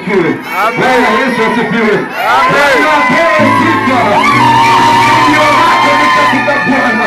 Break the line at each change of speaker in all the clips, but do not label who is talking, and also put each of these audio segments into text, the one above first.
asifiwe. Bwana Yesu asifiwe. Bwana apewe sifa. Ndio lako ni katika Bwana.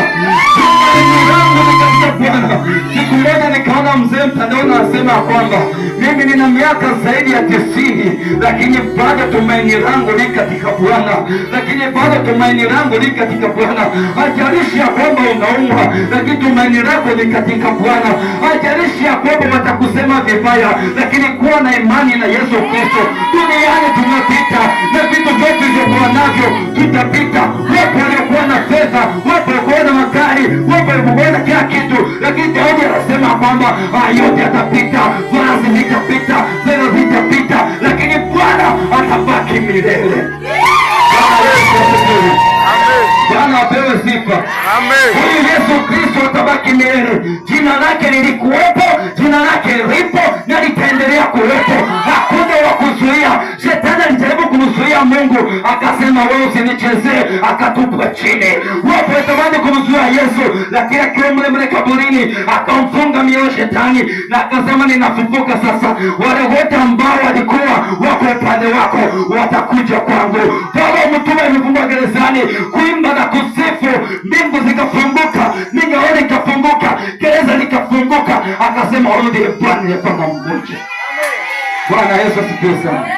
Tumaini langu ni katika Bwana. Siku moja nikaona mzee mtandaoni anasema kwamba mimi nina miaka zaidi ya 90, lakini bado tumaini langu ni katika Bwana. Lakini bado tumaini langu ni katika Bwana. Hajalishi ya kwamba unaumwa, lakini tumaini lako ni katika Bwana. Hajalishi ya kwamba watakusema vibaya, lakini kuwa na imani na Yesu Kristo. Duniani tunapita na vitu vyote vilivyokuwa navyo tutapita. Wapo waliokuwa na fedha, wapo waliokuwa na magari, wapo waliokuwa na kila kitu, lakini Daudi anasema kwamba yote atapita, vazi litapita, fedha zitapita, lakini Bwana atabaki milele. Bwana apewe sifa. Huyu Yesu Kristo atabaki milele. Jina lake lilikuwepo, jina lake lipo na litaendelea kuwepo. Hakuna wa kuzuia. Shetani alijaribu kumzuia Mungu, akasema wewe usinichezee, akatupwa chini. Wapo watamani kumzuia Yesu, lakini akiwa mle kaburini akamfunga mioyo Shetani na akasema ninafufuka sasa. Wale wote ambao walikuwa wako upande wako watakuja kwangu. Baba mtume amefungwa gerezani kuimba na kusifu, mbingu zikafunguka, mingaoni ikafunguka, gereza likafunguka, akasema urudi Bwana, nilipanga mmoja. Bwana Yesu asifiwe sana.